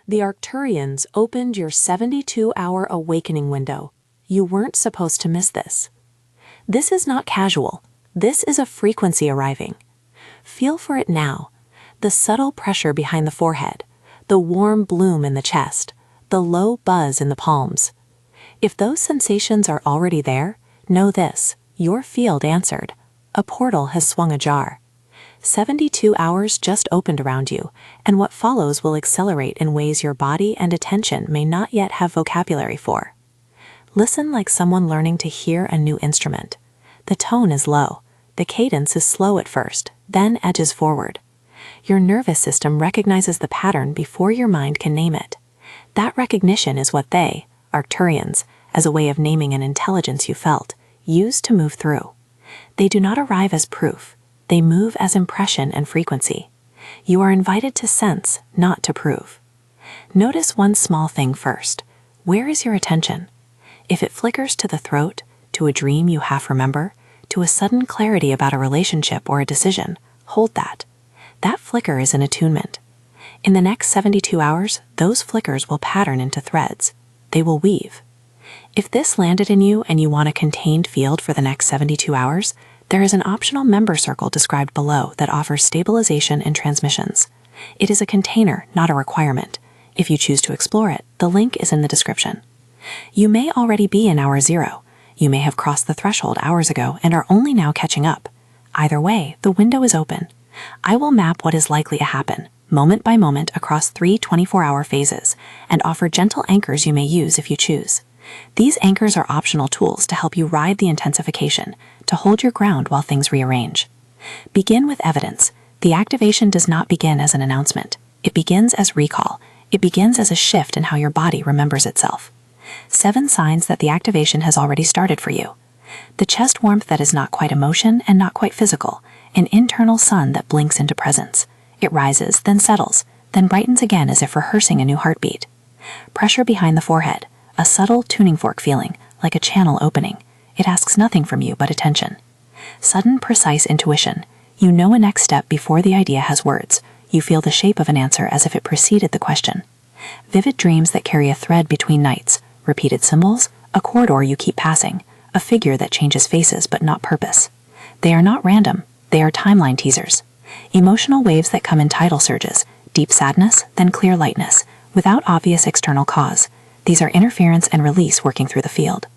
The Arcturians opened your 72-hour awakening window. You weren't supposed to miss this. This is not casual. This is a frequency arriving. Feel for it now. The subtle pressure behind the forehead, the warm bloom in the chest, the low buzz in the palms. If those sensations are already there, know this: your field answered. A portal has swung ajar. 72 hours just opened around you, and what follows will accelerate in ways your body and attention may not yet have vocabulary for. Listen like someone learning to hear a new instrument. The tone is low. The cadence is slow at first, then edges forward. Your nervous system recognizes the pattern before your mind can name it. That recognition is what they, Arcturians, as a way of naming an intelligence you felt, use to move through. They do not arrive as proof. They move as impression and frequency. You are invited to sense, not to prove. Notice one small thing first. Where is your attention? If it flickers to the throat, to a dream you half remember, to a sudden clarity about a relationship or a decision, hold that. That flicker is an attunement. In the next 72 hours, those flickers will pattern into threads. They will weave. If this landed in you and you want a contained field for the next 72 hours, there is an optional member circle described below that offers stabilization and transmissions. It is a container, not a requirement. If you choose to explore it, the link is in the description. You may already be in hour 0. You may have crossed the threshold hours ago and are only now catching up. Either way, the window is open. I will map what is likely to happen, moment by moment, across 3 24-hour phases, and offer gentle anchors you may use if you choose. These anchors are optional tools to help you ride the intensification, to hold your ground while things rearrange. Begin with evidence. The activation does not begin as an announcement. It begins as recall. It begins as a shift in how your body remembers itself. 7 signs that the activation has already started for you. The chest warmth that is not quite emotion and not quite physical, an internal sun that blinks into presence. It rises, then settles, then brightens again as if rehearsing a new heartbeat. Pressure behind the forehead, a subtle tuning fork feeling, like a channel opening. It asks nothing from you but attention. Sudden, precise intuition. You know a next step before the idea has words. You feel the shape of an answer as if it preceded the question. Vivid dreams that carry a thread between nights, repeated symbols, a corridor you keep passing, a figure that changes faces but not purpose. They are not random. They are timeline teasers. Emotional waves that come in tidal surges, deep sadness, then clear lightness, without obvious external cause. These are interference and release working through the field.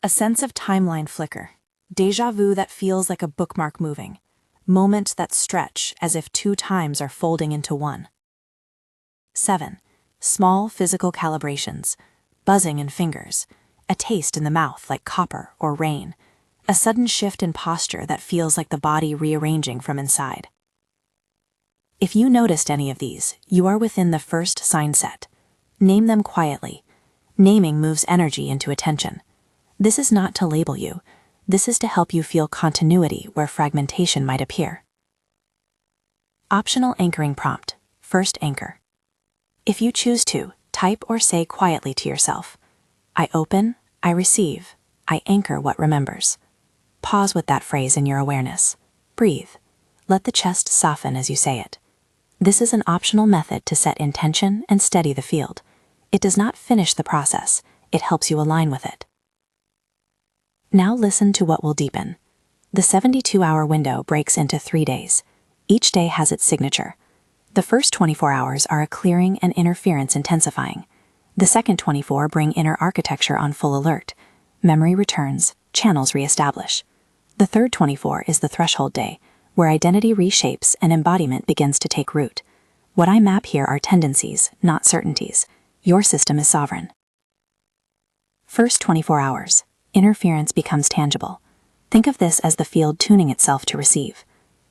A sense of timeline flicker. Déjà vu that feels like a bookmark moving. Moments that stretch as if 2 times are folding into one. 7. Small physical calibrations. Buzzing in fingers. A taste in the mouth like copper or rain. A sudden shift in posture that feels like the body rearranging from inside. If you noticed any of these, you are within the first sign set. Name them quietly. Naming moves energy into attention. This is not to label you. This is to help you feel continuity where fragmentation might appear. Optional anchoring prompt. First anchor. If you choose to, type or say quietly to yourself, I open, I receive, I anchor what remembers. Pause with that phrase in your awareness. Breathe. Let the chest soften as you say it. This is an optional method to set intention and steady the field. It does not finish the process. It helps you align with it. Now listen to what will deepen. The 72-hour window breaks into 3 days. Each day has its signature. The first 24 hours are a clearing and interference intensifying. The second 24 bring inner architecture on full alert. Memory returns, channels reestablish. The third 24 is the threshold day, where identity reshapes and embodiment begins to take root. What I map here are tendencies, not certainties. Your system is sovereign. First 24 hours. Interference becomes tangible. Think of this as the field tuning itself to receive.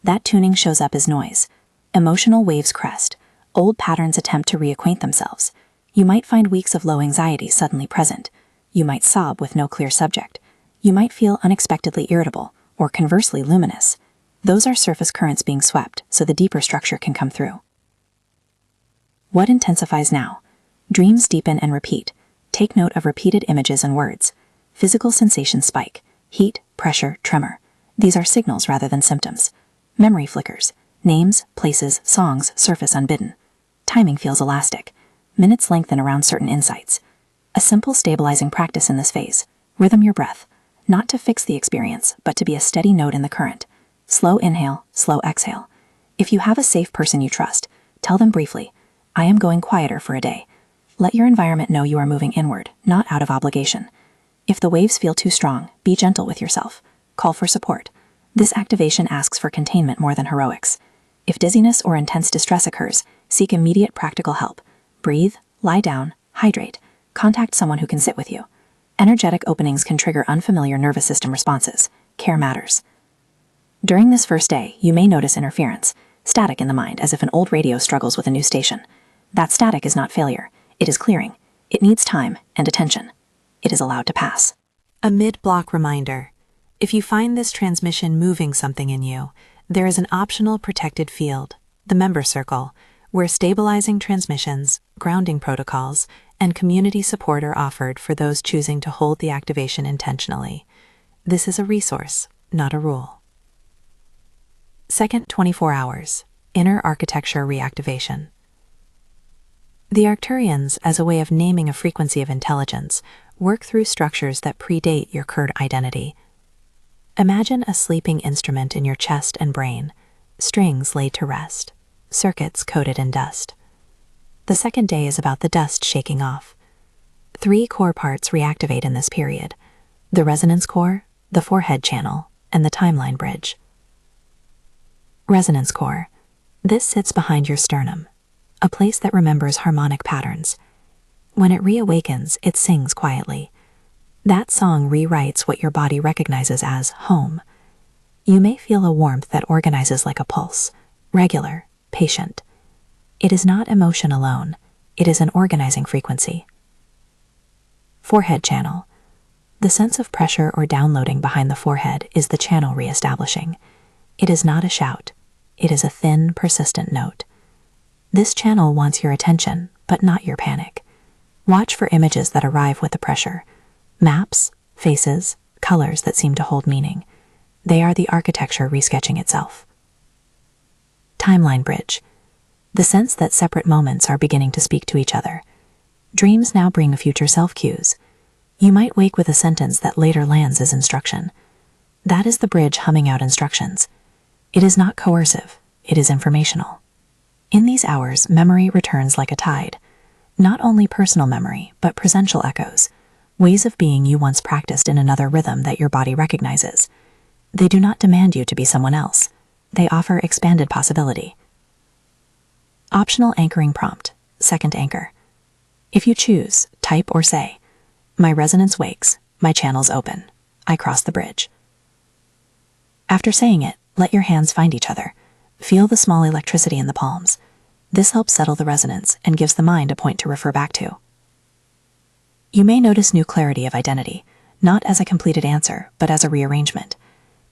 That tuning shows up as noise. Emotional waves crest. Old patterns attempt to reacquaint themselves. You might find weeks of low anxiety suddenly present. You might sob with no clear subject. You might feel unexpectedly irritable, or conversely luminous. Those are surface currents being swept, so the deeper structure can come through. What intensifies now? Dreams deepen and repeat. Take note of repeated images and words. Physical sensations spike. Heat, pressure, tremor. These are signals rather than symptoms. Memory flickers. Names, places, songs surface unbidden. Timing feels elastic. minutes lengthen around certain insights. A simple stabilizing practice in this phase: rhythm your breath, not to fix the experience, but to be a steady note in the current. Slow inhale, slow exhale. If you have a safe person you trust, tell them briefly, "I am going quieter for a day." Let your environment know you are moving inward, not out of obligation. If the waves feel too strong, be gentle with yourself. Call for support. This activation asks for containment more than heroics. If dizziness or intense distress occurs, seek immediate practical help. Breathe, lie down, hydrate. Contact someone who can sit with you. Energetic openings can trigger unfamiliar nervous system responses. Care matters. During this first day, you may notice interference, static in the mind, as if an old radio struggles with a new station. That static is not failure. It is clearing. It needs time and attention. It is allowed to pass. A mid-block reminder. If you find this transmission moving something in you, there is an optional protected field, the member circle, where stabilizing transmissions, grounding protocols, and community support are offered for those choosing to hold the activation intentionally. This is a resource, not a rule. Second 24 hours, inner architecture reactivation. The Arcturians, as a way of naming a frequency of intelligence, work through structures that predate your current identity. Imagine a sleeping instrument in your chest and brain, strings laid to rest, circuits coated in dust. The second day is about the dust shaking off. 3 core parts reactivate in this period: the resonance core, the forehead channel, and the timeline bridge. Resonance core. This sits behind your sternum, a place that remembers harmonic patterns. When it reawakens, it sings quietly. That song rewrites what your body recognizes as home. You may feel a warmth that organizes like a pulse, regular, patient. It is not emotion alone. It is an organizing frequency. Forehead channel. The sense of pressure or downloading behind the forehead is the channel reestablishing. It is not a shout. It is a thin, persistent note. This channel wants your attention, but not your panic. Watch for images that arrive with the pressure. Maps, faces, colors that seem to hold meaning. They are the architecture resketching itself. Timeline bridge. The sense that separate moments are beginning to speak to each other. Dreams now bring future self cues. You might wake with a sentence that later lands as instruction. That is the bridge humming out instructions. It is not coercive. It is informational. In these hours, memory returns like a tide. Not only personal memory, but presential echoes, ways of being you once practiced in another rhythm that your body recognizes. They do not demand you to be someone else. They offer expanded possibility. Optional anchoring prompt, second anchor. If you choose, type or say, "My resonance wakes, my channels open. I cross the bridge." After saying it, let your hands find each other. Feel the small electricity in the palms. This helps settle the resonance and gives the mind a point to refer back to. You may notice new clarity of identity, not as a completed answer, but as a rearrangement.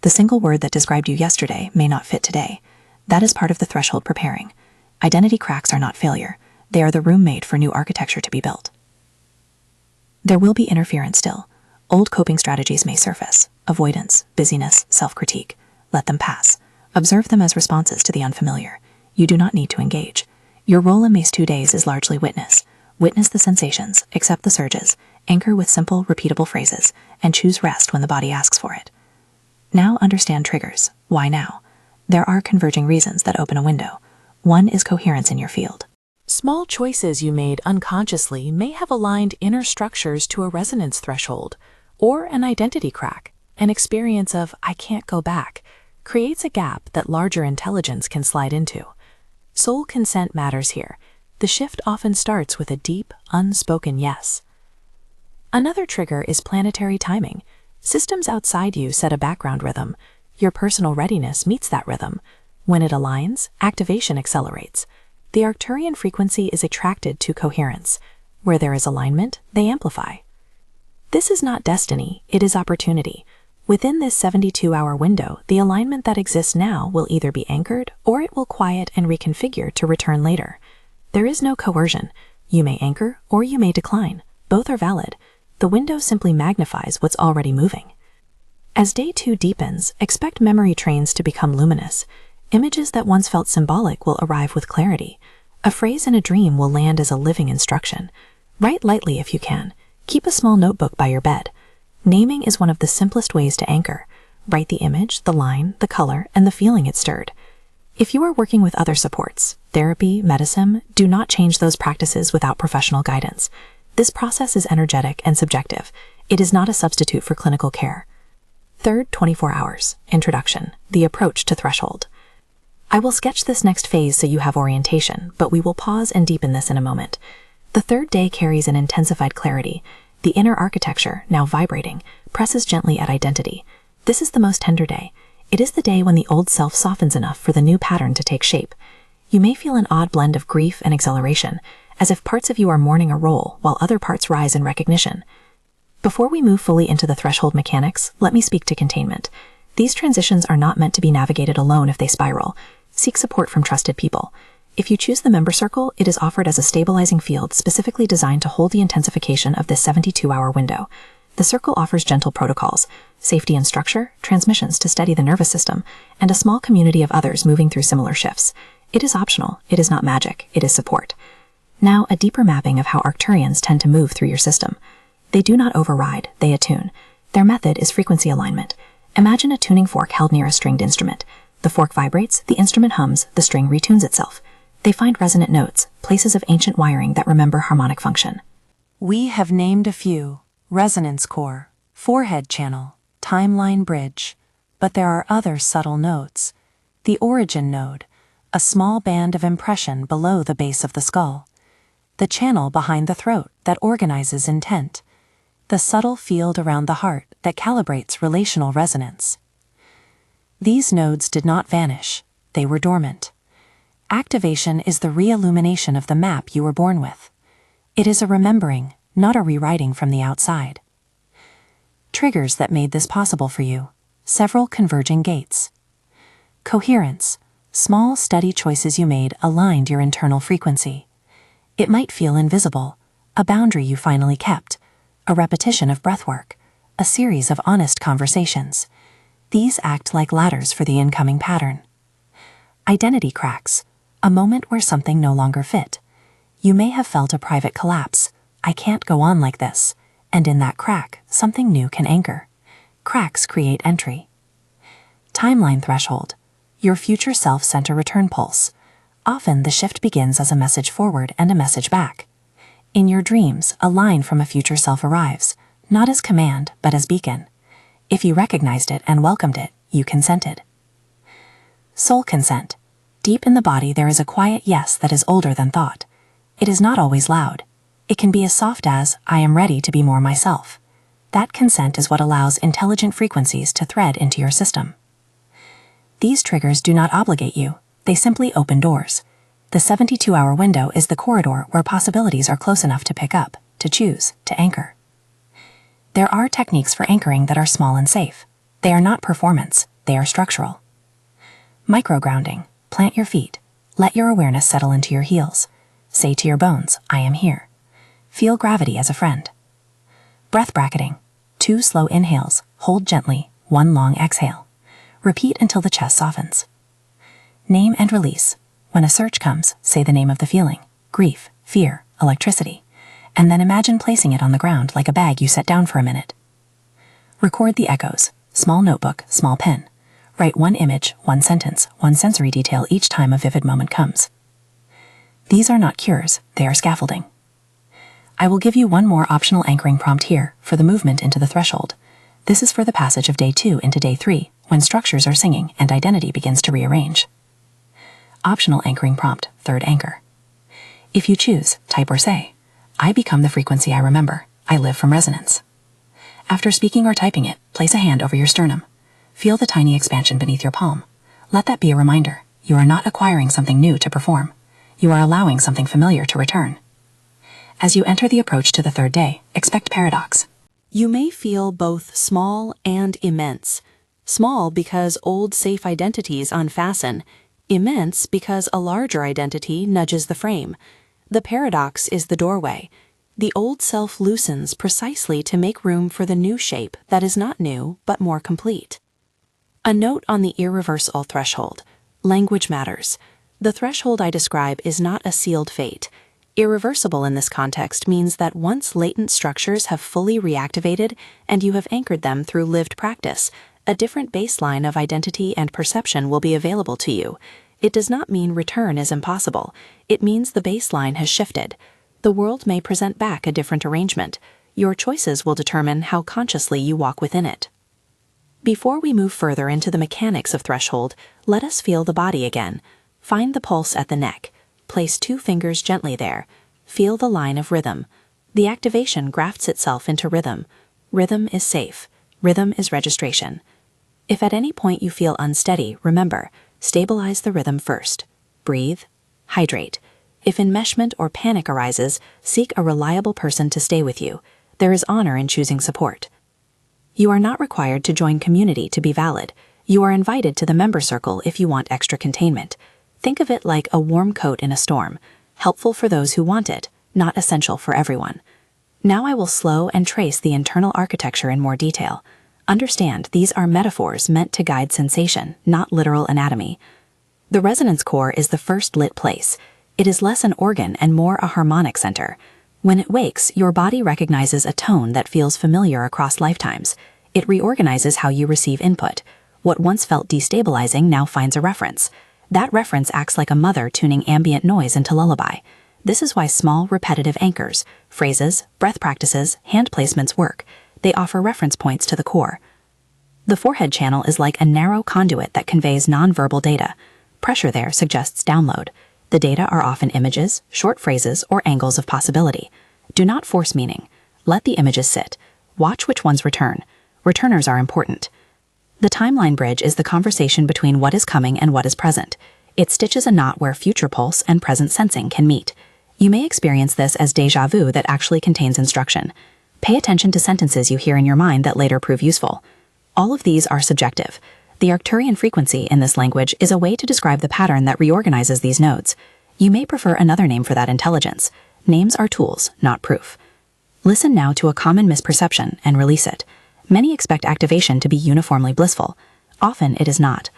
The single word that described you yesterday may not fit today. That is part of the threshold preparing. Identity cracks are not failure. They are the room made for new architecture to be built. There will be interference still. Old coping strategies may surface. Avoidance, busyness, self-critique. Let them pass. Observe them as responses to the unfamiliar. You do not need to engage. Your role in these 2 days is largely witness. Witness the sensations, accept the surges, anchor with simple, repeatable phrases, and choose rest when the body asks for it. Now understand triggers. Why now? There are converging reasons that open a window. One is coherence in your field. Small choices you made unconsciously may have aligned inner structures to a resonance threshold, or an identity crack. An experience of "I can't go back" creates a gap that larger intelligence can slide into. Soul consent matters here. The shift often starts with a deep, unspoken yes. Another trigger is planetary timing. Systems outside you set a background rhythm. Your personal readiness meets that rhythm. When it aligns, activation accelerates. The Arcturian frequency is attracted to coherence. Where there is alignment, they amplify. This is not destiny, it is opportunity. Within this 72-hour window, the alignment that exists now will either be anchored or it will quiet and reconfigure to return later. There is no coercion. You may anchor or you may decline. Both are valid. The window simply magnifies what's already moving. As day 2 deepens, expect memory trains to become luminous. Images that once felt symbolic will arrive with clarity. A phrase in a dream will land as a living instruction. Write lightly if you can. Keep a small notebook by your bed. Naming is one of the simplest ways to anchor. Write the image, the line, the color, and the feeling it stirred. If you are working with other supports, therapy, medicine, do not change those practices without professional guidance. This process is energetic and subjective. It is not a substitute for clinical care. Third 24 hours. Introduction. The approach to threshold. I will sketch this next phase so you have orientation, but we will pause and deepen this in a moment. The third day carries an intensified clarity. The inner architecture, now vibrating, presses gently at identity. This is the most tender day. It is the day when the old self softens enough for the new pattern to take shape. You may feel an odd blend of grief and exhilaration, as if parts of you are mourning a role while other parts rise in recognition. Before we move fully into the threshold mechanics, let me speak to containment. These transitions are not meant to be navigated alone if they spiral. Seek support from trusted people. If you choose the member circle, it is offered as a stabilizing field specifically designed to hold the intensification of this 72-hour window. The circle offers gentle protocols, safety and structure, transmissions to steady the nervous system, and a small community of others moving through similar shifts. It is optional, it is not magic, it is support. Now, a deeper mapping of how Arcturians tend to move through your system. They do not override, they attune. Their method is frequency alignment. Imagine a tuning fork held near a stringed instrument. The fork vibrates, the instrument hums, the string retunes itself. They find resonant notes, places of ancient wiring that remember harmonic function. We have named a few: resonance core, forehead channel, timeline bridge, but there are other subtle notes. The origin node, a small band of impression below the base of the skull. The channel behind the throat that organizes intent. The subtle field around the heart that calibrates relational resonance. These nodes did not vanish, they were dormant. Activation is the re-illumination of the map you were born with. It is a remembering, not a rewriting from the outside. Triggers that made this possible for you: several converging gates. Coherence, small steady choices you made aligned your internal frequency. It might feel invisible, a boundary you finally kept, a repetition of breathwork, a series of honest conversations. These act like ladders for the incoming pattern. Identity cracks, a moment where something no longer fit. You may have felt a private collapse. I can't go on like this. And in that crack, something new can anchor. Cracks create entry. Timeline threshold. Your future self sent a return pulse. Often the shift begins as a message forward and a message back. In your dreams, a line from a future self arrives, not as command, but as beacon. If you recognized it and welcomed it, you consented. Soul consent. Deep in the body there is a quiet yes that is older than thought. It is not always loud. It can be as soft as, I am ready to be more myself. That consent is what allows intelligent frequencies to thread into your system. These triggers do not obligate you, they simply open doors. The 72-hour window is the corridor where possibilities are close enough to pick up, to choose, to anchor. There are techniques for anchoring that are small and safe. They are not performance, they are structural. Micro-grounding. Plant your feet. Let your awareness settle into your heels. Say to your bones, I am here. Feel gravity as a friend. Breath bracketing. 2 slow inhales, hold gently, 1 long exhale. Repeat until the chest softens. Name and release. When a surge comes, say the name of the feeling: grief, fear, electricity, and then imagine placing it on the ground like a bag you set down for a minute. Record the echoes. Small notebook, small pen. Write 1 image, 1 sentence, 1 sensory detail each time a vivid moment comes. These are not cures, they are scaffolding. I will give you 1 more optional anchoring prompt here for the movement into the threshold. This is for the passage of day 2 into day 3, when structures are singing and identity begins to rearrange. Optional anchoring prompt, 3rd anchor. If you choose, type or say, I become the frequency I remember. I live from resonance. After speaking or typing it, place a hand over your sternum. Feel the tiny expansion beneath your palm. Let that be a reminder. You are not acquiring something new to perform. You are allowing something familiar to return. As you enter the approach to the 3rd day, expect paradox. You may feel both small and immense. Small because old safe identities unfasten. Immense because a larger identity nudges the frame. The paradox is the doorway. The old self loosens precisely to make room for the new shape that is not new, but more complete. A note on the irreversible threshold. Language matters. The threshold I describe is not a sealed fate. Irreversible in this context means that once latent structures have fully reactivated and you have anchored them through lived practice, a different baseline of identity and perception will be available to you. It does not mean return is impossible. It means the baseline has shifted. The world may present back a different arrangement. Your choices will determine how consciously you walk within it. Before we move further into the mechanics of threshold, let us feel the body again. Find the pulse at the neck. Place 2 fingers gently there. Feel the line of rhythm. The activation grafts itself into rhythm. Rhythm is safe. Rhythm is registration. If at any point you feel unsteady, remember, stabilize the rhythm first. Breathe. Hydrate. If enmeshment or panic arises, seek a reliable person to stay with you. There is honor in choosing support. You are not required to join community to be valid. You are invited to the member circle if you want extra containment. Think of it like a warm coat in a storm, helpful for those who want it, not essential for everyone. Now I will slow and trace the internal architecture in more detail. Understand, these are metaphors meant to guide sensation, not literal anatomy. The resonance core is the first lit place. It is less an organ and more a harmonic center. When it wakes, your body recognizes a tone that feels familiar across lifetimes. It reorganizes how you receive input. What once felt destabilizing now finds a reference. That reference acts like a mother tuning ambient noise into lullaby. This is why small, repetitive anchors, phrases, breath practices, hand placements work. They offer reference points to the core. The forehead channel is like a narrow conduit that conveys nonverbal data. Pressure there suggests download. The data are often images, short phrases, or angles of possibility. Do not force meaning. Let the images sit. Watch which ones return. Returners are important. The timeline bridge is the conversation between what is coming and what is present. It stitches a knot where future pulse and present sensing can meet. You may experience this as déjà vu that actually contains instruction. Pay attention to sentences you hear in your mind that later prove useful. All of these are subjective. The Arcturian frequency in this language is a way to describe the pattern that reorganizes these nodes. You may prefer another name for that intelligence. Names are tools, not proof. Listen now to a common misperception and release it. Many expect activation to be uniformly blissful. Often it is not.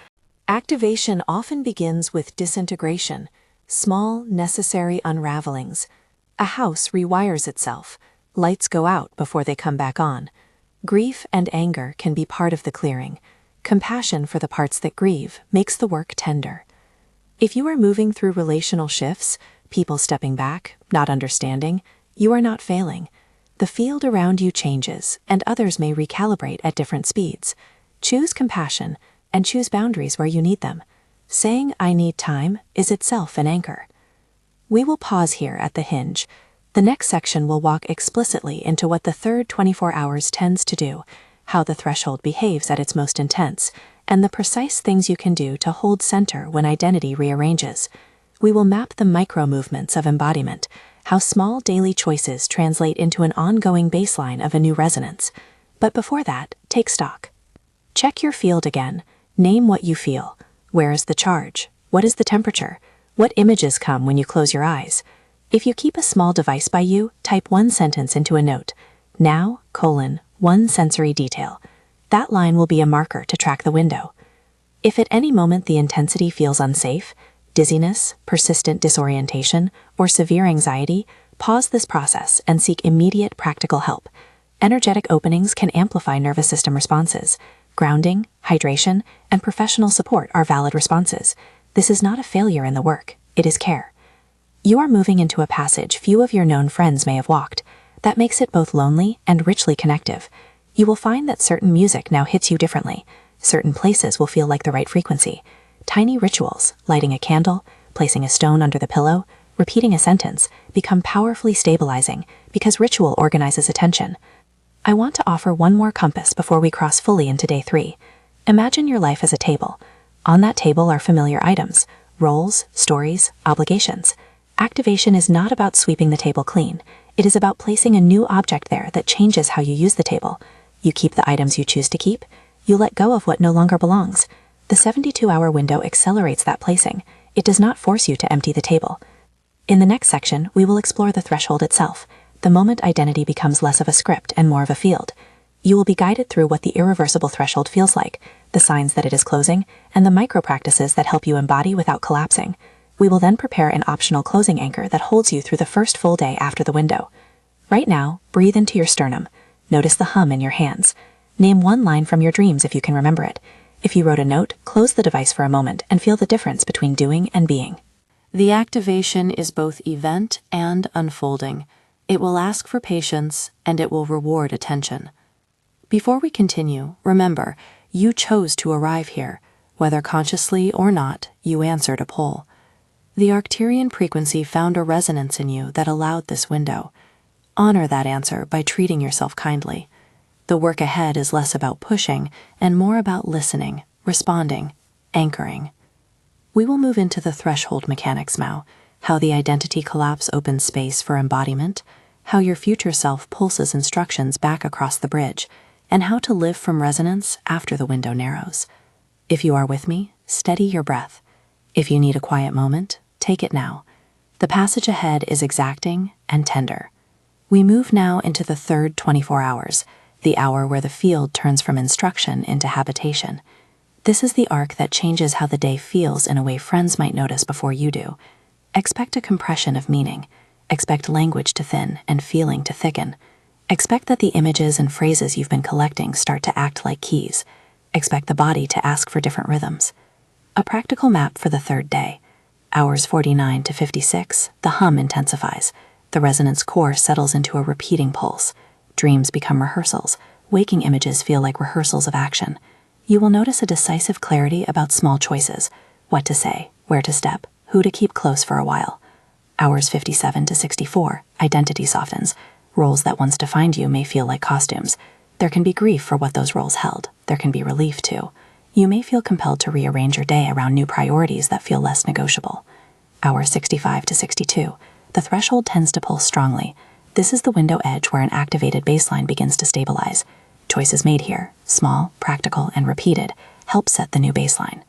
Activation often begins with disintegration, small, necessary unravelings. A house rewires itself. Lights go out before they come back on. Grief and anger can be part of the clearing. Compassion for the parts that grieve makes the work tender. If you are moving through relational shifts, people stepping back, not understanding, you are not failing. The field around you changes, and others may recalibrate at different speeds. Choose compassion, and choose boundaries where you need them. Saying, "I need time," is itself an anchor. We will pause here at the hinge. The next section will walk explicitly into what the third 24 hours tends to do, how the threshold behaves at its most intense, and the precise things you can do to hold center when identity rearranges. We will map the micro-movements of embodiment, how small daily choices translate into an ongoing baseline of a new resonance. But before that, take stock. Check your field again. Name what you feel. Where is the charge? What is the temperature? What images come when you close your eyes? If you keep a small device by you, type one sentence into a note. Now, one sensory detail. That line will be a marker to track the window. If at any moment the intensity feels unsafe, dizziness, persistent disorientation, or severe anxiety, pause this process and seek immediate practical help. Energetic openings can amplify nervous system responses. Grounding, hydration, and professional support are valid responses. This is not a failure in the work, it is care. You are moving into a passage few of your known friends may have walked. That makes it both lonely and richly connective. You will find that certain music now hits you differently. Certain places will feel like the right frequency. Tiny rituals, lighting a candle, placing a stone under the pillow, repeating a sentence, become powerfully stabilizing because ritual organizes attention. I want to offer one more compass before we cross fully into day 3. Imagine your life as a table. On that table are familiar items, roles, stories, obligations. Activation is not about sweeping the table clean. It is about placing a new object there that changes how you use the table. You keep the items you choose to keep. You let go of what no longer belongs. The 72-hour window accelerates that placing. It does not force you to empty the table. In the next section, we will explore the threshold itself, the moment identity becomes less of a script and more of a field. You will be guided through what the irreversible threshold feels like, the signs that it is closing, and the micro-practices that help you embody without collapsing. We will then prepare an optional closing anchor that holds you through the first full day after the window. Right now, breathe into your sternum. Notice the hum in your hands. Name one line from your dreams if you can remember it. If you wrote a note, close the device for a moment and feel the difference between doing and being. The activation is both event and unfolding. It will ask for patience, and it will reward attention. Before we continue, remember, you chose to arrive here. Whether consciously or not, you answered a poll. The Arcturian frequency found a resonance in you that allowed this window. Honor that answer by treating yourself kindly. The work ahead is less about pushing and more about listening, responding, anchoring. We will move into the threshold mechanics now, how the identity collapse opens space for embodiment, how your future self pulses instructions back across the bridge, and how to live from resonance after the window narrows. If you are with me, steady your breath. If you need a quiet moment, take it now. The passage ahead is exacting and tender. We move now into the third 24 hours, the hour where the field turns from instruction into habitation. This is the arc that changes how the day feels in a way friends might notice before you do. Expect a compression of meaning. Expect language to thin and feeling to thicken. Expect that the images and phrases you've been collecting start to act like keys. Expect the body to ask for different rhythms. A practical map for the third day. Hours 49 to 56, the hum intensifies. The resonance core settles into a repeating pulse. Dreams become rehearsals. Waking images feel like rehearsals of action. You will notice a decisive clarity about small choices, what to say, where to step, who to keep close for a while. Hours 57 to 64, identity softens. Roles that once defined you may feel like costumes. There can be grief for what those roles held. There can be relief, too. You may feel compelled to rearrange your day around new priorities that feel less negotiable. Hours 65 to 62, the threshold tends to pulse strongly. This is the window edge where an activated baseline begins to stabilize. Choices made here, small, practical, and repeated, help set the new baseline.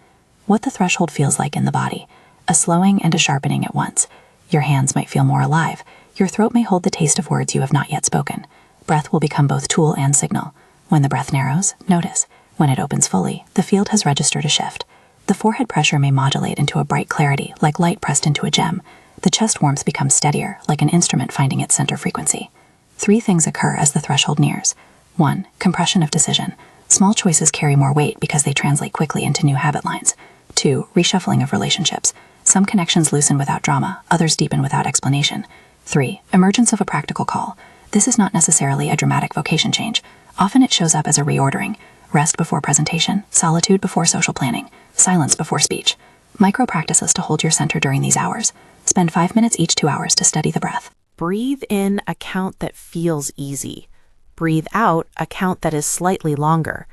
What the threshold feels like in the body, a slowing and a sharpening at once. Your hands might feel more alive. Your throat may hold the taste of words you have not yet spoken. Breath will become both tool and signal. When the breath narrows, notice. When it opens fully, the field has registered a shift. The forehead pressure may modulate into a bright clarity, like light pressed into a gem. The chest warmth becomes steadier, like an instrument finding its center frequency. 3 things occur as the threshold nears. 1. Compression of decision. Small choices carry more weight because they translate quickly into new habit lines. 2. Reshuffling of relationships. Some connections loosen without drama, others deepen without explanation. 3. Emergence of a practical call. This is not necessarily a dramatic vocation change. Often it shows up as a reordering. Rest before presentation, solitude before social planning, silence before speech. Micro practices to hold your center during these hours. Spend 5 minutes each 2 hours to steady the breath. Breathe in a count that feels easy. Breathe out a count that is slightly longer.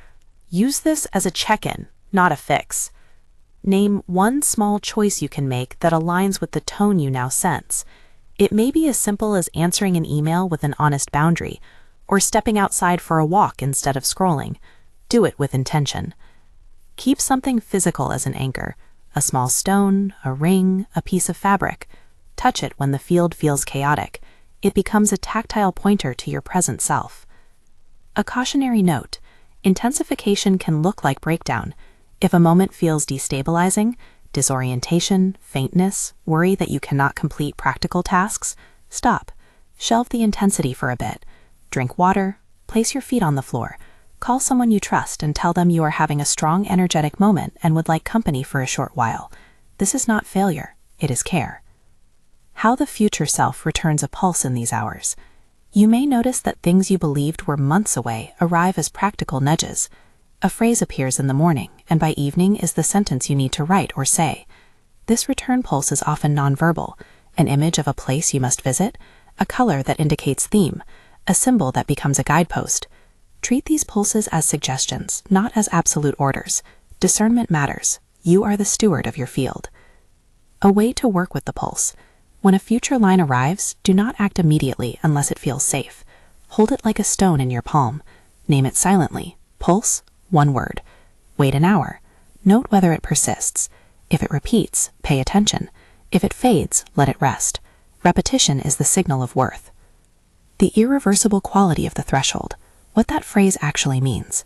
Use this as a check-in, not a fix. Name one small choice you can make that aligns with the tone you now sense. It may be as simple as answering an email with an honest boundary, or stepping outside for a walk instead of scrolling. Do it with intention. Keep something physical as an anchor, a small stone, a ring, a piece of fabric. Touch it when the field feels chaotic. It becomes a tactile pointer to your present self. A cautionary note: intensification can look like breakdown. If a moment feels destabilizing, disorientation, faintness, worry that you cannot complete practical tasks, stop. Shelve the intensity for a bit. Drink water, place your feet on the floor, call someone you trust and tell them you are having a strong energetic moment and would like company for a short while. This is not failure, it is care. How the future self returns a pulse in these hours. You may notice that things you believed were months away arrive as practical nudges. A phrase appears in the morning, and by evening is the sentence you need to write or say. This return pulse is often nonverbal, an image of a place you must visit, a color that indicates theme, a symbol that becomes a guidepost. Treat these pulses as suggestions, not as absolute orders. Discernment matters. You are the steward of your field. A way to work with the pulse. When a future line arrives, do not act immediately unless it feels safe. Hold it like a stone in your palm. Name it silently. Pulse, 1 word. Wait an hour. Note whether it persists. If it repeats, pay attention. If it fades, let it rest. Repetition is the signal of worth. The irreversible quality of the threshold. What that phrase actually means.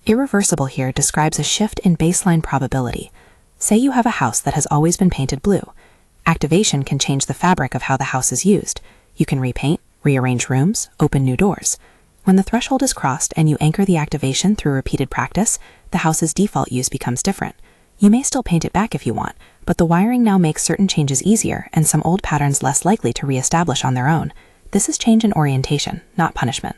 Irreversible here describes a shift in baseline probability. Say you have a house that has always been painted blue. Activation can change the fabric of how the house is used. You can repaint, rearrange rooms, open new doors. When the threshold is crossed and you anchor the activation through repeated practice, the house's default use becomes different. You may still paint it back if you want, but the wiring now makes certain changes easier and some old patterns less likely to reestablish on their own. This is change in orientation, not punishment.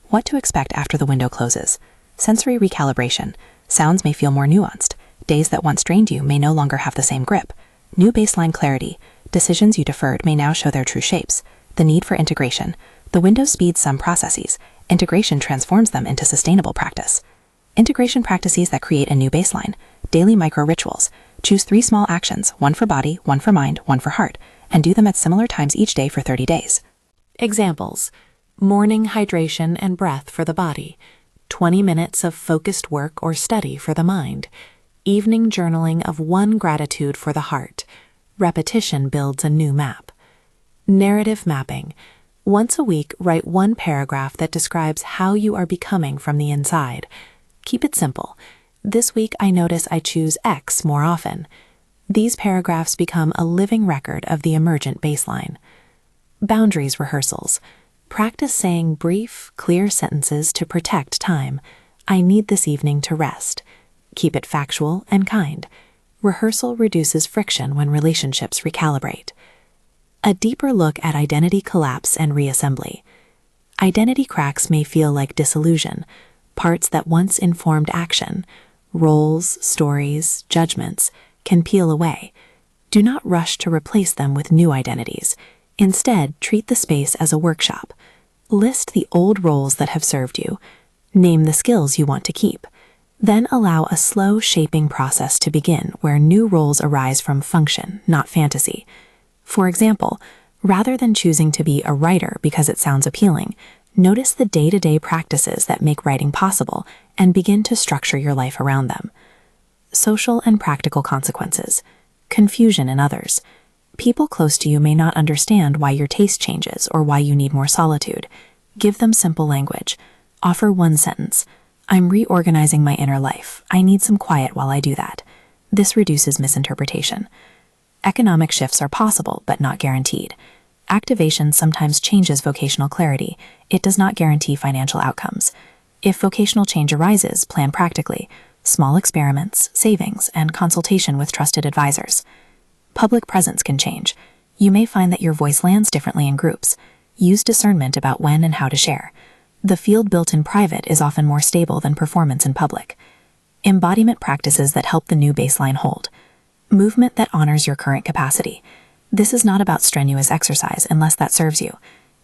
What to expect after the window closes. Sensory recalibration. Sounds may feel more nuanced. Days that once drained you may no longer have the same grip. New baseline clarity. Decisions you deferred may now show their true shapes. The need for integration. The window speeds some processes. Integration transforms them into sustainable practice. Integration practices that create a new baseline. Daily micro-rituals. Choose 3 small actions, one for body, one for mind, one for heart, and do them at similar times each day for 30 days. Examples: morning hydration and breath for the body, 20 minutes of focused work or study for the mind, evening journaling of 1 gratitude for the heart. Repetition builds a new map. Narrative mapping. Once a week, write 1 paragraph that describes how you are becoming from the inside. Keep it simple. This week I notice I choose X more often. These paragraphs become a living record of the emergent baseline. Boundaries rehearsals. Practice saying brief, clear sentences to protect time. I need this evening to rest. Keep it factual and kind. Rehearsal reduces friction when relationships recalibrate. A deeper look at identity collapse and reassembly. Identity cracks may feel like disillusion, parts that once informed action, roles, stories, judgments, can peel away. Do not rush to replace them with new identities. Instead, treat the space as a workshop. List the old roles that have served you. Name the skills you want to keep. Then allow a slow shaping process to begin where new roles arise from function, not fantasy. For example, rather than choosing to be a writer because it sounds appealing, notice the day-to-day practices that make writing possible and begin to structure your life around them. Social and practical consequences. Confusion in others. People close to you may not understand why your taste changes or why you need more solitude. Give them simple language. Offer 1 sentence. I'm reorganizing my inner life. I need some quiet while I do that. This reduces misinterpretation. Economic shifts are possible, but not guaranteed. Activation sometimes changes vocational clarity. It does not guarantee financial outcomes. If vocational change arises, plan practically. Small experiments, savings, and consultation with trusted advisors. Public presence can change. You may find that your voice lands differently in groups. Use discernment about when and how to share. The field built in private is often more stable than performance in public. Embodiment practices that help the new baseline hold. Movement that honors your current capacity. This is not about strenuous exercise unless that serves you.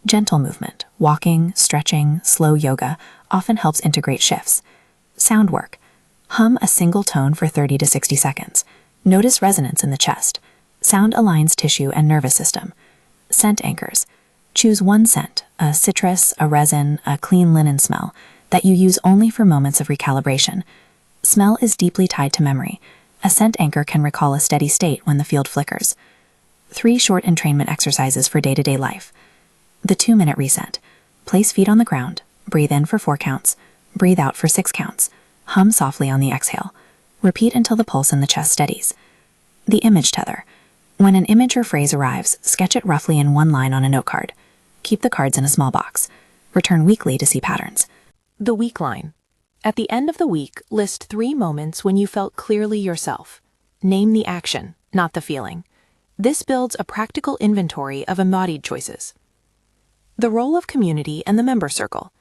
Gentle movement, walking, stretching, slow yoga often helps integrate shifts. Sound work. Hum a single tone for 30 to 60 seconds. Notice resonance in the chest. Sound aligns tissue and nervous system. Scent anchors. Choose 1 scent, a citrus, a resin, a clean linen smell, that you use only for moments of recalibration. Smell is deeply tied to memory. A scent anchor can recall a steady state when the field flickers. 3 short entrainment exercises for day-to-day life. The 2-minute reset. Place feet on the ground. Breathe in for 4 counts. Breathe out for 6 counts. Hum softly on the exhale. Repeat until the pulse in the chest steadies. The image tether. When an image or phrase arrives, sketch it roughly in 1 line on a note card. Keep the cards in a small box. Return weekly to see patterns. The week line. At the end of the week, list 3 moments when you felt clearly yourself. Name the action, not the feeling. This builds a practical inventory of embodied choices. The role of community and the member circle.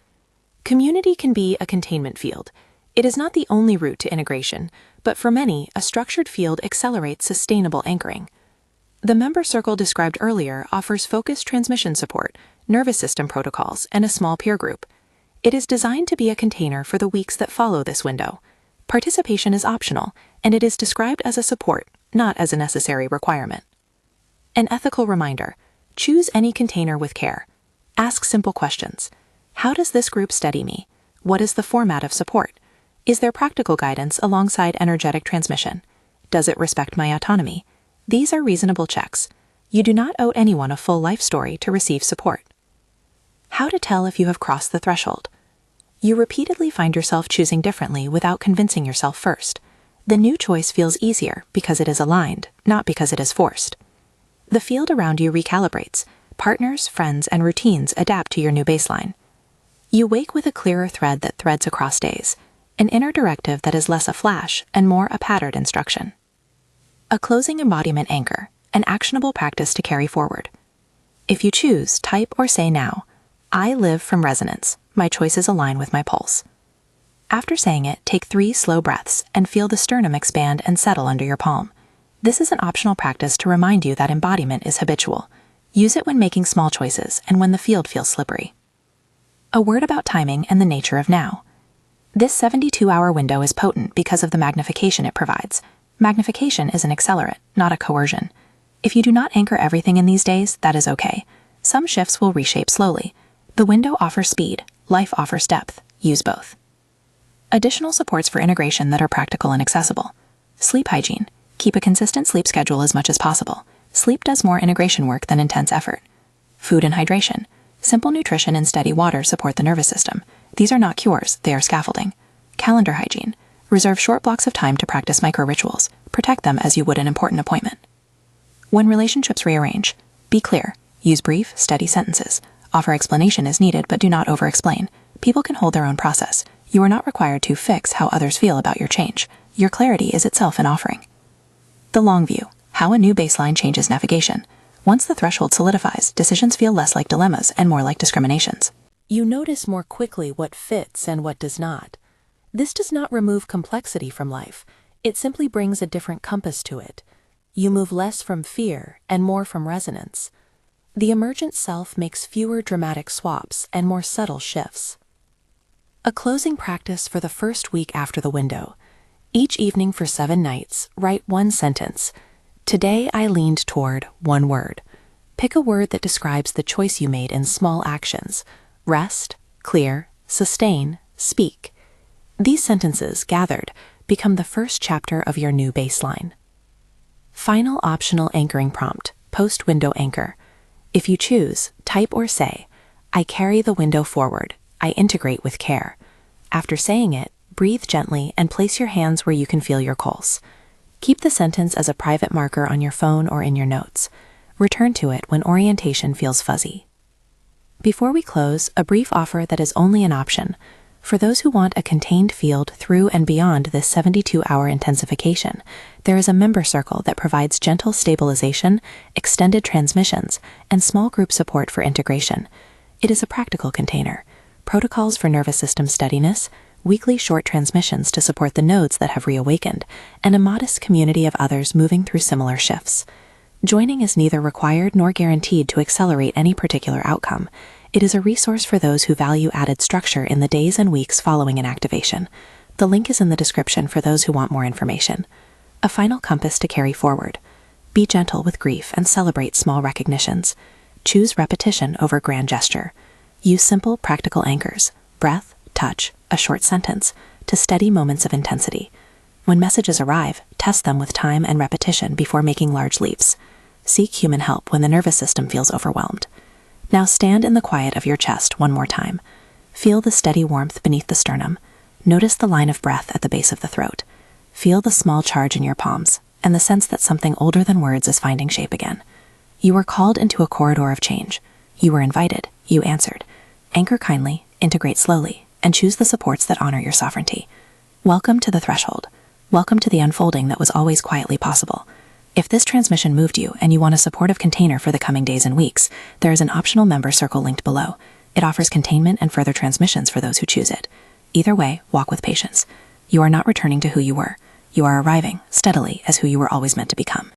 Community can be a containment field. It is not the only route to integration, but for many, a structured field accelerates sustainable anchoring. The member circle described earlier offers focused transmission support, nervous system protocols, and a small peer group. It is designed to be a container for the weeks that follow this window. Participation is optional, and it is described as a support, not as a necessary requirement. An ethical reminder: choose any container with care. Ask simple questions. How does this group study me? What is the format of support? Is there practical guidance alongside energetic transmission? Does it respect my autonomy? These are reasonable checks. You do not owe anyone a full life story to receive support. How to tell if you have crossed the threshold. You repeatedly find yourself choosing differently without convincing yourself first. The new choice feels easier because it is aligned, not because it is forced. The field around you recalibrates. Partners, friends, and routines adapt to your new baseline. You wake with a clearer thread that threads across days, an inner directive that is less a flash and more a patterned instruction. A closing embodiment anchor, an actionable practice to carry forward. If you choose, type or say now, "I live from resonance. My choices align with my pulse." After saying it, take 3 slow breaths and feel the sternum expand and settle under your palm. This is an optional practice to remind you that embodiment is habitual. Use it when making small choices and when the field feels slippery. A word about timing and the nature of now. This 72-hour window is potent because of the magnification it provides. Magnification is an accelerant, not a coercion. If you do not anchor everything in these days, that is okay. Some shifts will reshape slowly. The window offers speed, life offers depth. Use both. Additional supports for integration that are practical and accessible. Sleep hygiene. Keep a consistent sleep schedule as much as possible. Sleep does more integration work than intense effort. Food and hydration. Simple nutrition and steady water support the nervous system. These are not cures, they are scaffolding. Calendar hygiene. Reserve short blocks of time to practice micro-rituals. Protect them as you would an important appointment. When relationships rearrange, be clear. Use brief, steady sentences. Offer explanation as needed, but do not over-explain. People can hold their own process. You are not required to fix how others feel about your change. Your clarity is itself an offering. The long view. How a new baseline changes navigation. Once the threshold solidifies, decisions feel less like dilemmas and more like discriminations. You notice more quickly what fits and what does not. This does not remove complexity from life. It simply brings a different compass to it. You move less from fear and more from resonance. The emergent self makes fewer dramatic swaps and more subtle shifts. A closing practice for the first week after the window. Each evening for 7 nights, write one sentence. Today I leaned toward one word. Pick a word that describes the choice you made in small actions. Rest, clear, sustain, speak. These sentences, gathered, become the first chapter of your new baseline. Final optional anchoring prompt, post-window anchor. If you choose, type or say, "I carry the window forward. I integrate with care." After saying it, breathe gently and place your hands where you can feel your pulse. Keep the sentence as a private marker on your phone or in your notes. Return to it when orientation feels fuzzy. Before we close, a brief offer that is only an option. For those who want a contained field through and beyond this 72-hour intensification, there is a member circle that provides gentle stabilization, extended transmissions, and small group support for integration. It is a practical container. Protocols for nervous system steadiness, weekly short transmissions to support the nodes that have reawakened, and a modest community of others moving through similar shifts. Joining is neither required nor guaranteed to accelerate any particular outcome. It is a resource for those who value added structure in the days and weeks following an activation. The link is in the description for those who want more information. A final compass to carry forward. Be gentle with grief and celebrate small recognitions. Choose repetition over grand gesture. Use simple, practical anchors, breath, touch, a short sentence, to steady moments of intensity. When messages arrive, test them with time and repetition before making large leaps. Seek human help when the nervous system feels overwhelmed. Now stand in the quiet of your chest one more time. Feel the steady warmth beneath the sternum. Notice the line of breath at the base of the throat. Feel the small charge in your palms, and the sense that something older than words is finding shape again. You were called into a corridor of change. You were invited. You answered. Anchor kindly, integrate slowly, and choose the supports that honor your sovereignty. Welcome to the threshold. Welcome to the unfolding that was always quietly possible. If this transmission moved you and you want a supportive container for the coming days and weeks, there is an optional member circle linked below. It offers containment and further transmissions for those who choose it. Either way, walk with patience. You are not returning to who you were. You are arriving, steadily, as who you were always meant to become.